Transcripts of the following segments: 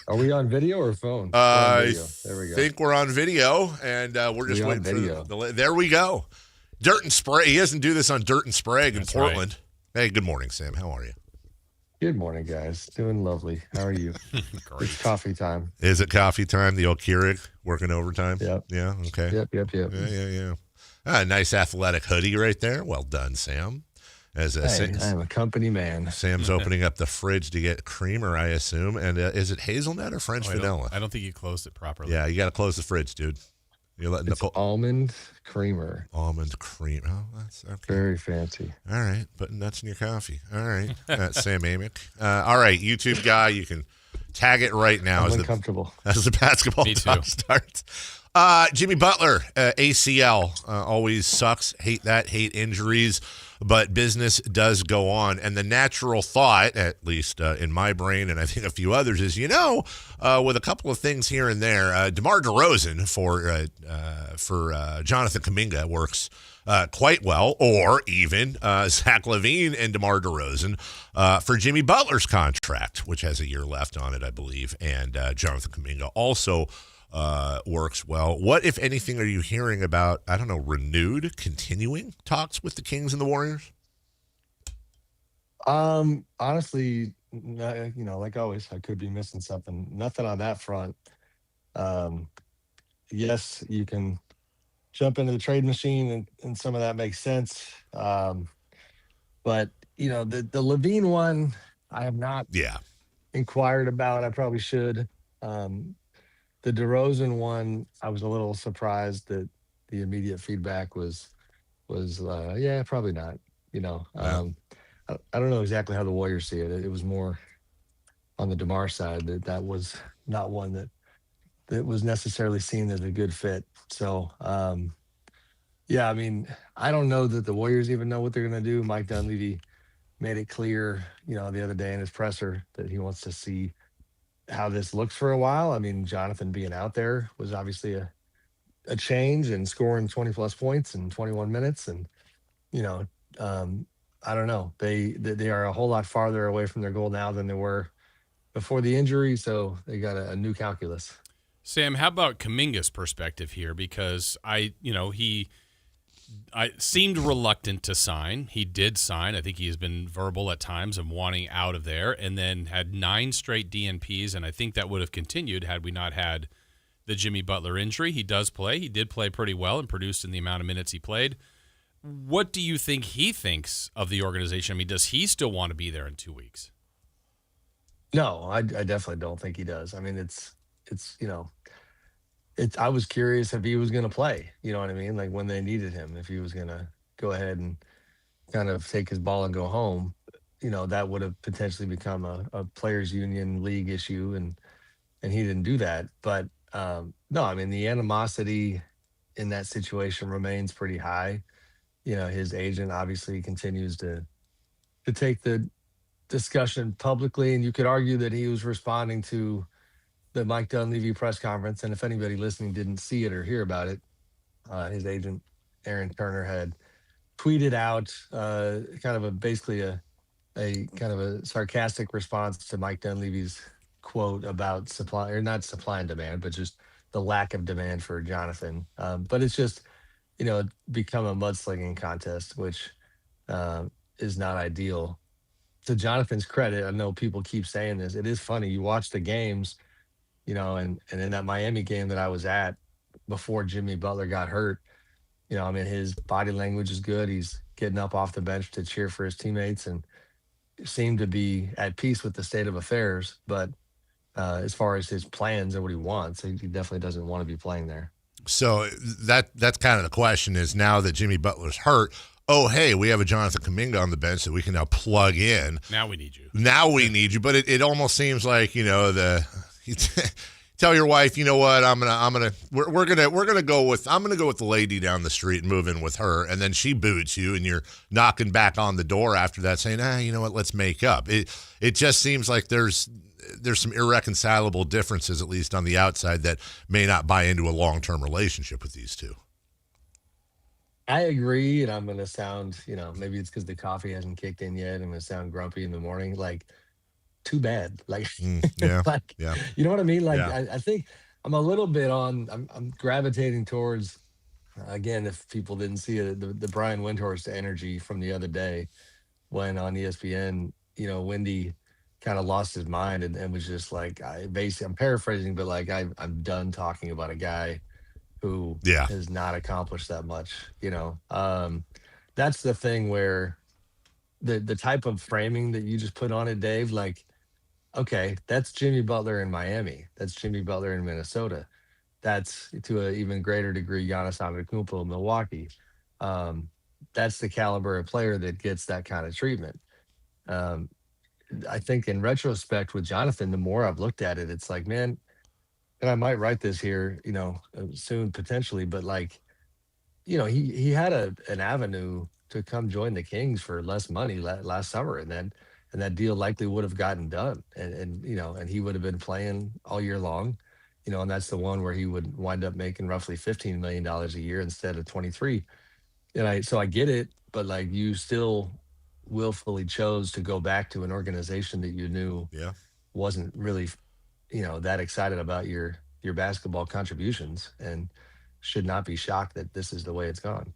Are we on video or phone? We're on I video. There we go. think we're on video, and we're just waiting video. for there we go. Dirt and Sprague. He doesn't do this on Dirt and Sprague in Portland. Right. Hey, good morning, Sam. How are you? Good morning, guys. Doing lovely. How are you? Great. It's coffee time. Is it coffee time? The old Keurig working overtime? Yep. Yeah, okay. Yep. Yeah. Nice athletic hoodie right there. Well done, Sam. I am a company man. Sam's opening up the fridge to get creamer, I assume. And is it hazelnut or French vanilla? I don't think you closed it properly. Yeah, you got to close the fridge, dude. You're letting It's almond creamer. Almond cream. Oh, that's okay. Very fancy. All right. Putting nuts in your coffee. All right. Sam Amick. All right. YouTube guy, you can tag it right now I'm uncomfortable. as the basketball talk starts. Jimmy Butler, ACL, always sucks. Hate that. Hate injuries. But business does go on. And the natural thought, at least in my brain and I think a few others, is, with a couple of things here and there, DeMar DeRozan for Jonathan Kaminga works quite well, or even Zach LaVine and DeMar DeRozan for Jimmy Butler's contract, which has a year left on it, I believe. And Jonathan Kuminga also works well. What, if anything, are you hearing about, renewed, continuing talks with the Kings and the Warriors? Honestly, like always, I could be missing something. Nothing on that front. Yes, you can jump into the trade machine and some of that makes sense. But, the Levine one, I have not inquired about. I probably should. The DeRozan one, I was a little surprised that the immediate feedback was probably not. I don't know exactly how the Warriors see it. It was more on the DeMar side that was not one that was necessarily seen as a good fit. So, I don't know that the Warriors even know what they're going to do. Mike Dunleavy made it clear, the other day in his presser that he wants to see how this looks for a while. I mean, Jonathan being out there was obviously a change, and scoring 20 plus points in 21 minutes. And, I don't know. They are a whole lot farther away from their goal now than they were before the injury. So they got a new calculus. Sam, how about Kaminga's perspective here? Because I seemed reluctant to sign. He did sign. I think he has been verbal at times of wanting out of there, and then had 9 straight DNPs, and I think that would have continued had we not had the Jimmy Butler injury. He does play. He did play pretty well and produced in the amount of minutes he played. What do you think he thinks of the organization? I mean, does he still want to be there in 2 weeks? No, I definitely don't think he does. I mean, I was curious if he was going to play, you know what I mean? Like when they needed him, if he was going to go ahead and kind of take his ball and go home, that would have potentially become a players union league issue. And he didn't do that. But no, I mean, the animosity in that situation remains pretty high. His agent obviously continues to take the discussion publicly. And you could argue that he was responding to the Mike Dunleavy press conference. And if anybody listening didn't see it or hear about it, his agent, Aaron Turner, had tweeted out basically a kind of a sarcastic response to Mike Dunleavy's quote about supply, or not supply and demand, but just the lack of demand for Jonathan. But it's just, become a mudslinging contest, which is not ideal. To Jonathan's credit, I know people keep saying this. It is funny. You watch the games, and in that Miami game that I was at before Jimmy Butler got hurt, his body language is good. He's getting up off the bench to cheer for his teammates and seemed to be at peace with the state of affairs. But as far as his plans and what he wants, he definitely doesn't want to be playing there. So that's kind of the question is, now that Jimmy Butler's hurt, oh, hey, we have a Jonathan Kuminga on the bench that we can now plug in. Now we need you. But it almost seems like, tell your wife, you know what, I'm gonna go with the lady down the street and move in with her, and then she boots you, and you're knocking back on the door after that saying, you know what, let's make up. It just seems like there's some irreconcilable differences, at least on the outside, that may not buy into a long-term relationship with these two. I agree, and I'm going to sound, maybe it's because the coffee hasn't kicked in yet. I'm going to sound grumpy in the morning. Like, too bad. Like, Yeah. like, Yeah. you know what I mean? Like, Yeah. I think I'm a little bit on. I'm gravitating towards again. If people didn't see it, the Brian Windhorst energy from the other day when on ESPN, Wendy kind of lost his mind and was just like, I'm paraphrasing, but like, I'm done talking about a guy who Yeah. has not accomplished that much. That's the thing where the type of framing that you just put on it, Dave, like, okay, that's Jimmy Butler in Miami. That's Jimmy Butler in Minnesota. That's to an even greater degree Giannis Antetokounmpo in Milwaukee. Um, that's the caliber of player that gets that kind of treatment. Um, I think in retrospect with Jonathan, the more I've looked at it, it's like, man, and I might write this here, soon potentially, but like, he had an avenue to come join the Kings for less money last summer, and that deal likely would have gotten done, and he would have been playing all year long, and that's the one where he would wind up making roughly $15 million a year instead of 23. So I get it, but like, you still willfully chose to go back to an organization that you knew Yeah. wasn't really that excited about your basketball contributions, and should not be shocked that this is the way it's gone.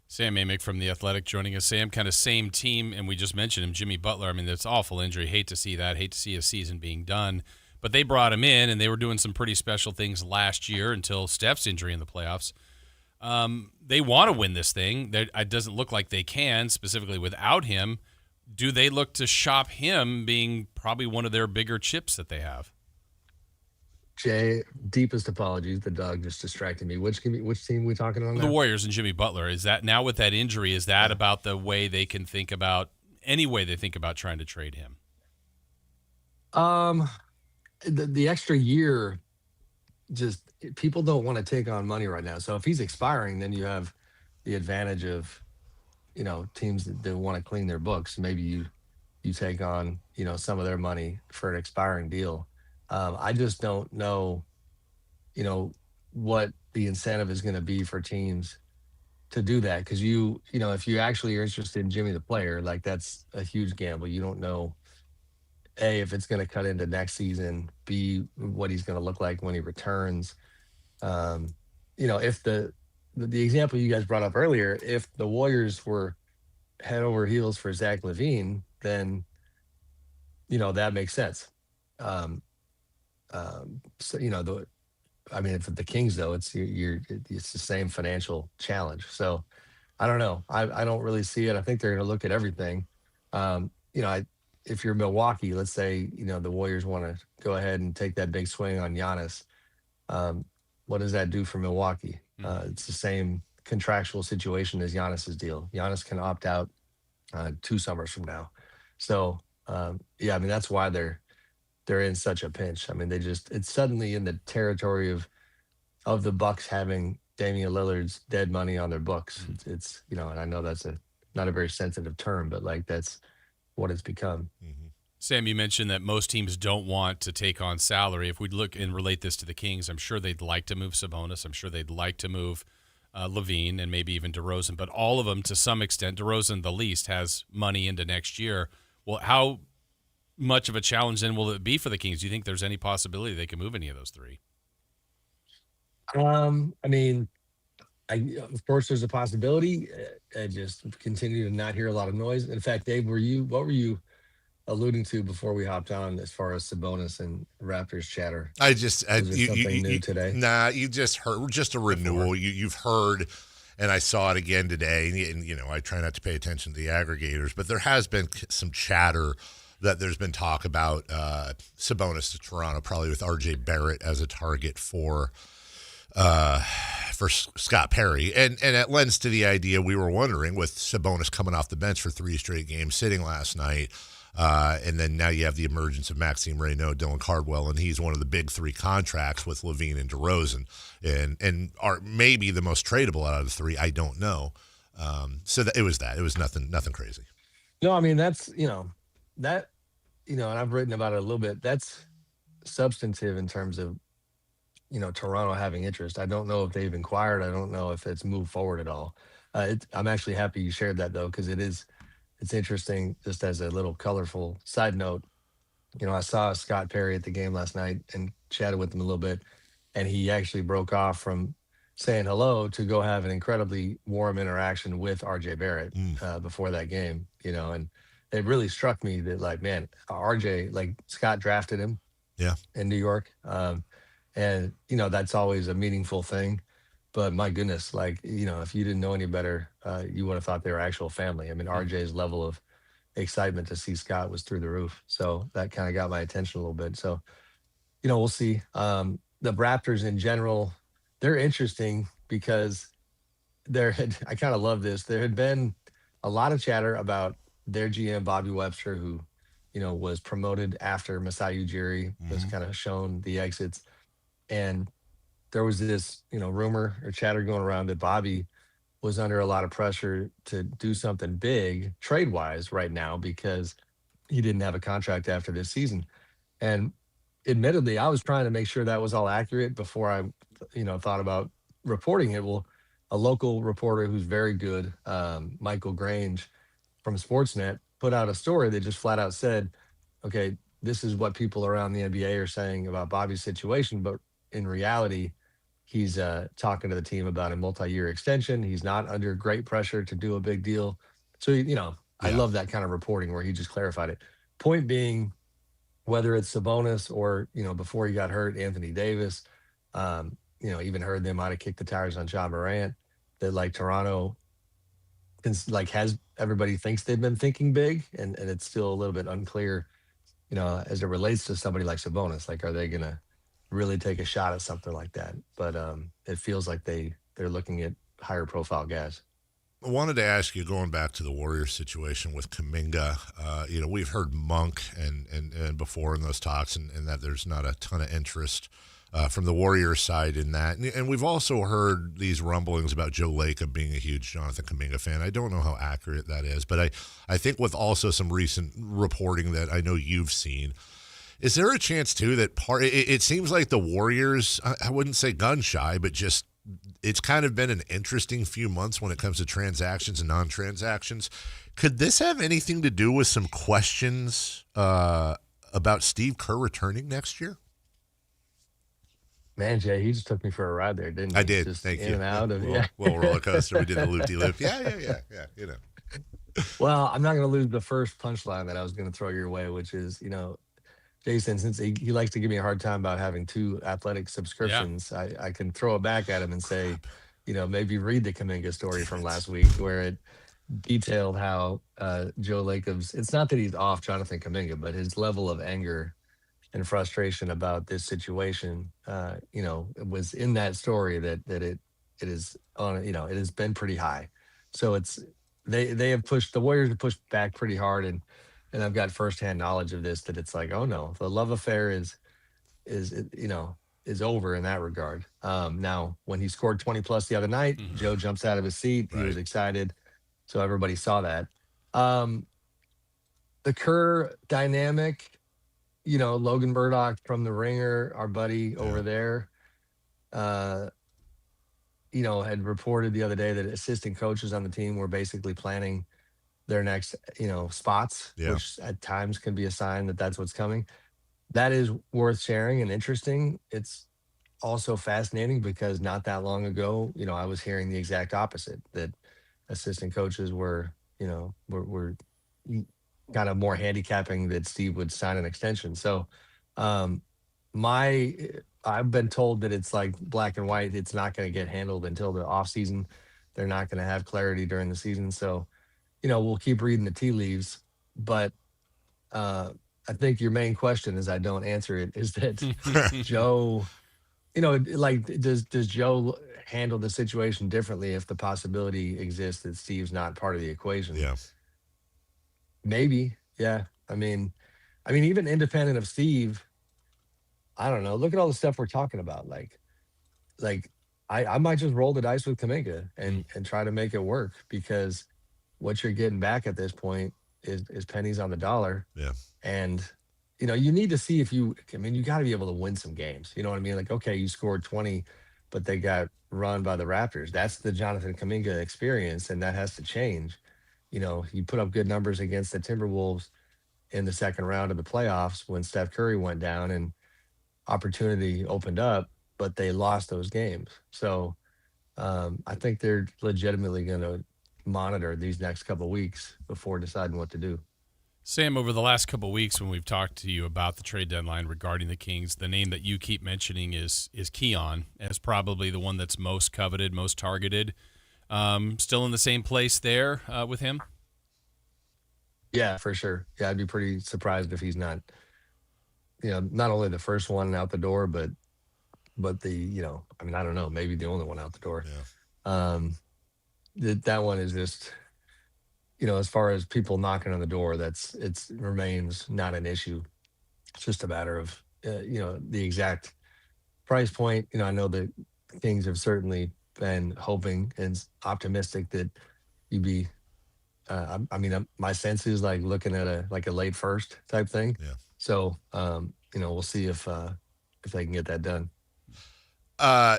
Sam Amick from The Athletic joining us. Sam, kind of same team, and we just mentioned him, Jimmy Butler. I mean, that's awful injury. Hate to see that. Hate to see a season being done. But they brought him in, and they were doing some pretty special things last year until Steph's injury in the playoffs. They want to win this thing. It doesn't look like they can, specifically without him. Do they look to shop him being probably one of their bigger chips that they have? Jay, deepest apologies. The dog just distracted me. Which team we talking about now? The Warriors and Jimmy Butler. Is that now with that injury? Is that about the way they can think about any way they think about trying to trade him? The extra year, just people don't want to take on money right now. So if he's expiring, then you have the advantage of teams that want to clean their books. Maybe you take on some of their money for an expiring deal. I just don't know, what the incentive is going to be for teams to do that, because if you actually are interested in Jimmy the player, like, that's a huge gamble. You don't know, A, if it's going to cut into next season, B, what he's going to look like when he returns. If the example you guys brought up earlier, if the Warriors were head over heels for Zach LaVine, then that makes sense. So if the Kings, though, it's it's the same financial challenge. So I don't know. I don't really see it. I think they're going to look at everything. If you're Milwaukee, let's say the Warriors want to go ahead and take that big swing on Giannis. What does that do for Milwaukee? It's the same contractual situation as Giannis's deal. Giannis can opt out 2 summers from now. So that's why they're in such a pinch. I mean, it's suddenly in the territory of the Bucks having Damian Lillard's dead money on their books. It's and I know that's not a very sensitive term, but like, that's what it's become. Mm-hmm. Sam, you mentioned that most teams don't want to take on salary. If we look and relate this to the Kings, I'm sure they'd like to move Sabonis. I'm sure they'd like to move LaVine and maybe even DeRozan, but all of them to some extent, DeRozan the least, has money into next year. Well, how much of a challenge then will it be for the Kings? Do you think there's any possibility they can move any of those three? I mean, of course there's a possibility. I just continue to not hear a lot of noise. In fact, Dave, what were you alluding to before we hopped on as far as Sabonis and Raptors chatter? I just something new today? Nah, you just heard just a renewal. You've heard, and I saw it again today. And I try not to pay attention to the aggregators, but there has been some chatter that there's been talk about Sabonis to Toronto, probably with R.J. Barrett as a target for Scott Perry, and it lends to the idea we were wondering with Sabonis coming off the bench for 3 straight games, sitting last night. And then now you have the emergence of Maxime Reynaud, Dylan Cardwell, and he's one of the big 3 contracts with LaVine and DeRozan, and are maybe the most tradable out of the 3. I don't know. So it was nothing crazy. No, I mean, that's and I've written about it a little bit. That's substantive in terms of Toronto having interest. I don't know if they've inquired. I don't know if it's moved forward at all. I'm actually happy you shared that, though, because it's interesting, just as a little colorful side note. I saw Scott Perry at the game last night and chatted with him a little bit, and he actually broke off from saying hello to go have an incredibly warm interaction with RJ Barrett Mm, before that game. And it really struck me that, like, man, RJ, like, Scott drafted him yeah. in New York, and that's always a meaningful thing. But my goodness, like, if you didn't know any better, you would have thought they were actual family. I mean, Mm. RJ's level of excitement to see Scott was through the roof. So that kind of got my attention a little bit. So, we'll see. The Raptors in general, they're interesting because I kind of love this. There had been a lot of chatter about their GM, Bobby Webster, who, was promoted after Masai Ujiri was Hmm. kind of shown the exits. And there was this, rumor or chatter going around that Bobby was under a lot of pressure to do something big trade wise right now because he didn't have a contract after this season. And admittedly, I was trying to make sure that was all accurate before I, thought about reporting it. Well, a local reporter who's very good, Michael Grange from Sportsnet, put out a story that just flat out said, okay, this is what people around the NBA are saying about Bobby's situation. But in reality, he's talking to the team about a multi-year extension. He's not under great pressure to do a big deal. So, I Yeah. love that kind of reporting where he just clarified it. Point being, whether it's Sabonis or, before he got hurt, Anthony Davis, even heard they might have kicked the tires on John Morant, that, like, Toronto like, has everybody thinks they've been thinking big, and it's still a little bit unclear, as it relates to somebody like Sabonis. Like, are they gonna really take a shot at something like that? But it feels like they're looking at higher profile guys. I wanted to ask you, going back to the Warriors situation with Kaminga, we've heard Monk and before in those talks, and that there's not a ton of interest from the Warriors side in that. And we've also heard these rumblings about Joe Lacob being a huge Jonathan Kaminga fan. I don't know how accurate that is, but I think with also some recent reporting that I know you've seen, is there a chance too that it seems like the Warriors, I wouldn't say gun shy, but just it's kind of been an interesting few months when it comes to transactions and non-transactions. Could this have anything to do with some questions about Steve Kerr returning next year? Man, Jay, he just took me for a ride there, didn't I he? did. Just Thank in you. and Yeah, out of, yeah. little roller coaster. We did the loop-de-loop. Yeah. Well, I'm not going to lose the first punchline that I was going to throw your way, which is, Jason, since he likes to give me a hard time about having two athletic Yeah. subscriptions, I can throw it back at him and say, Crap. maybe read the Kaminga story Damn from it. last week where it detailed how Joe Lacob's, it's not that he's off Jonathan Kaminga, but his level of anger and frustration about this situation, it was in that story that it is on, it has been pretty high. So they have pushed, the Warriors have pushed back pretty hard, and I've got firsthand knowledge of this, that it's like, oh no, the love affair is over in that regard. Now, when he scored 20 plus the other night, Hmm. Joe jumps out of his seat. He was Right. excited, so everybody saw that. Um, the Kerr dynamic, Logan Burdock from The Ringer, our buddy Yeah. over there, uh, had reported the other day that assistant coaches on the team were basically planning their next, spots, Yeah. which at times can be a sign that that's what's coming. That is worth sharing and interesting. It's also fascinating because not that long ago, I was hearing the exact opposite, that assistant coaches were kind of more handicapping that Steve would sign an extension. So, um, my I've been told that it's like black and white. It's not going to get handled until the off season. They're not going to have clarity during the season. So, we'll keep reading the tea leaves. But uh, I think your main question, is I don't answer it, is that Joe, like, does Joe handle the situation differently if the possibility exists that Steve's not part of the equation? Yeah. Maybe, yeah. I mean, even independent of Steve, I don't know. Look at all the stuff we're talking about. Like I might just roll the dice with Kaminga Mm. and try to make it work, because what you're getting back at this point is pennies on the dollar. Yeah. And you need to see if you got to be able to win some games. You know what I mean? Like, okay, you scored 20, but they got run by the Raptors. That's the Jonathan Kaminga experience, and that has to change. You put up good numbers against the Timberwolves. in the second round of the playoffs when Steph Curry went down and opportunity opened up, but they lost those games. So I think they're legitimately going to monitor these next couple of weeks before deciding what to do. Sam, over the last couple of weeks when we've talked to you about the trade deadline regarding the Kings, the name that you keep mentioning is Keon as probably the one that's most coveted, most targeted. Still in the same place there with him? Yeah, for sure. Yeah, I'd be pretty surprised if he's not, not only the first one out the door, but the, I mean, I don't know, maybe the only one out the door. Yeah. That one is just, as far as people knocking on the door, it remains not an issue. It's just a matter of, the exact price point. I know the Kings have certainly been hoping and optimistic that you'd be. My sense is like looking at a late first type thing. Yeah. So, we'll see if they can get that done.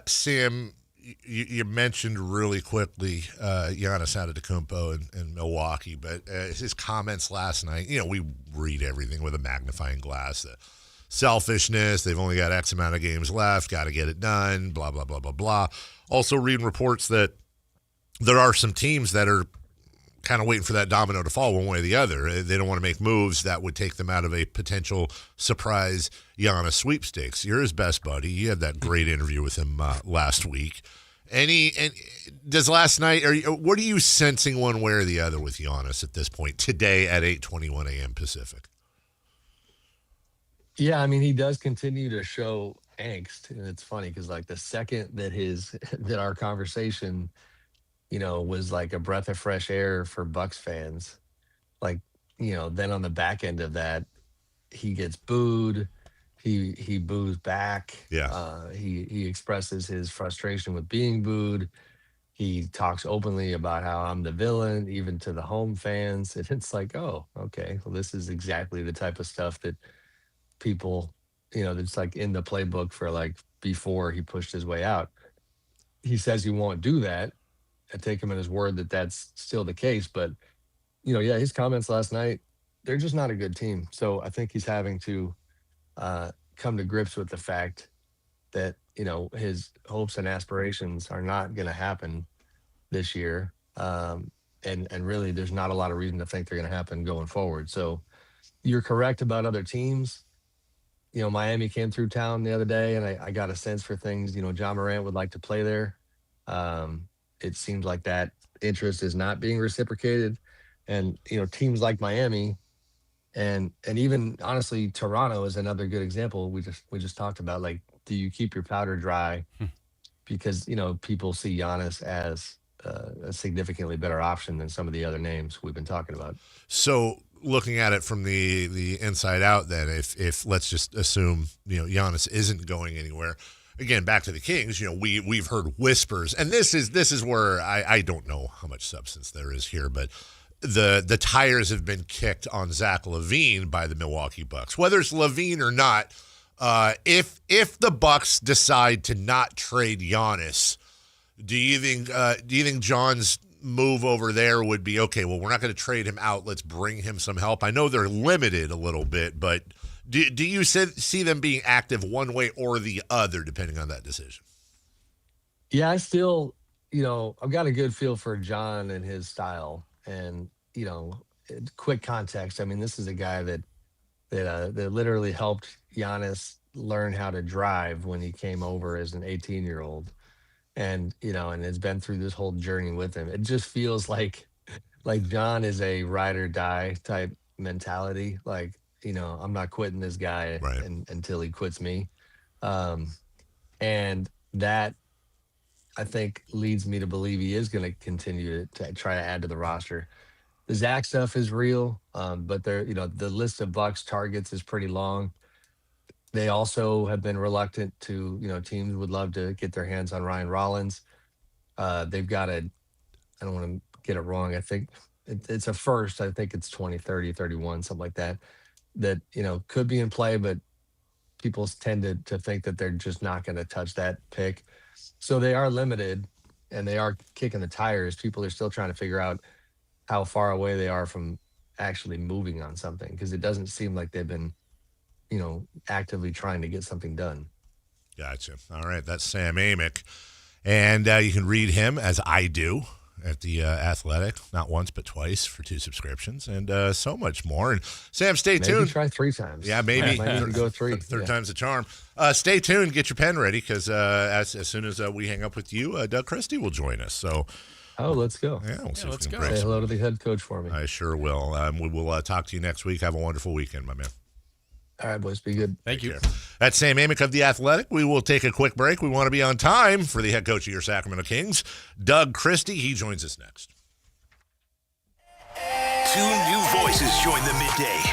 Sam, you mentioned really quickly Giannis Antetokounmpo in Milwaukee, but his comments last night, we read everything with a magnifying glass. The selfishness, they've only got X amount of games left, got to get it done, blah, blah, blah, blah, blah. Also reading reports that there are some teams that are kind of waiting for that domino to fall one way or the other. They don't want to make moves that would take them out of a potential surprise Giannis sweepstakes. You're his best buddy. You had that great interview with him last week. Does last night, what are you sensing one way or the other with Giannis at this point today at 8:21 a.m. Pacific? Yeah, I mean, he does continue to show angst, and it's funny because like the second that that our conversation, was like a breath of fresh air for Bucks fans, like, then on the back end of that, he gets booed. He boos back. Yeah. He expresses his frustration with being booed. He talks openly about how I'm the villain, even to the home fans. And it's like, oh, okay. Well, this is exactly the type of stuff that people, that's like in the playbook for like before he pushed his way out. He says he won't do that. I take him at his word that that's still the case. But, yeah, his comments last night, they're just not a good team. So I think he's having to come to grips with the fact that, his hopes and aspirations are not going to happen this year. And really, there's not a lot of reason to think they're going to happen going forward. So you're correct about other teams. Miami came through town the other day, and I got a sense for things. John Morant would like to play there. It seems like that interest is not being reciprocated. And, teams like Miami and even honestly, Toronto is another good example. We just talked about, like, do you keep your powder dry? Because, people see Giannis as a significantly better option than some of the other names we've been talking about. So looking at it from the inside out, then if let's just assume, Giannis isn't going anywhere. Again, back to the Kings, we've heard whispers, and this is where I don't know how much substance there is here, but the tires have been kicked on Zach LaVine by the Milwaukee Bucks. Whether it's LaVine or not, if the Bucks decide to not trade Giannis, do you think John's move over there would be, okay, well, we're not going to trade him out, let's bring him some help? I know they're limited a little bit, but do you see them being active one way or the other depending on that decision? Yeah, I still, I've got a good feel for John and his style. And, quick context. I mean, this is a guy that literally helped Giannis learn how to drive when he came over as an 18-year-old. And, and has been through this whole journey with him. It just feels like John is a ride or die type mentality. Like, I'm not quitting this guy right. until he quits me. And that, I think, leads me to believe he is going to continue to try to add to the roster. The Zach stuff is real, but the list of Bucks targets is pretty long. They also have been reluctant to, teams would love to get their hands on Ryan Rollins. They've got I don't want to get it wrong. I think it's a first. I think it's 2030, 31, something like that, could be in play, but people tend to think that they're just not going to touch that pick. So they are limited, and they are kicking the tires. People are still trying to figure out how far away they are from actually moving on something, because it doesn't seem like they've been, actively trying to get something done. Gotcha. All right, that's Sam Amick. And you can read him, as I do, at the Athletic, not once but twice for 2 subscriptions, and so much more. And Sam, stay Maybe tuned. try 3 times. Yeah, maybe. Might need to go 3. Third time's a charm. Stay tuned. Get your pen ready, because as soon as we hang up with you, Doug Christie will join us. So, let's go. yeah, we'll see if let's we can go. break Say some- hello to the head coach for me. I sure will. We will talk to you next week. Have a wonderful weekend, my man. All right, boys, be good. Thank you. Take care. That's Sam Amick of The Athletic. We will take a quick break. We want to be on time for the head coach of your Sacramento Kings, Doug Christie. He joins us next. 2 new voices join the midday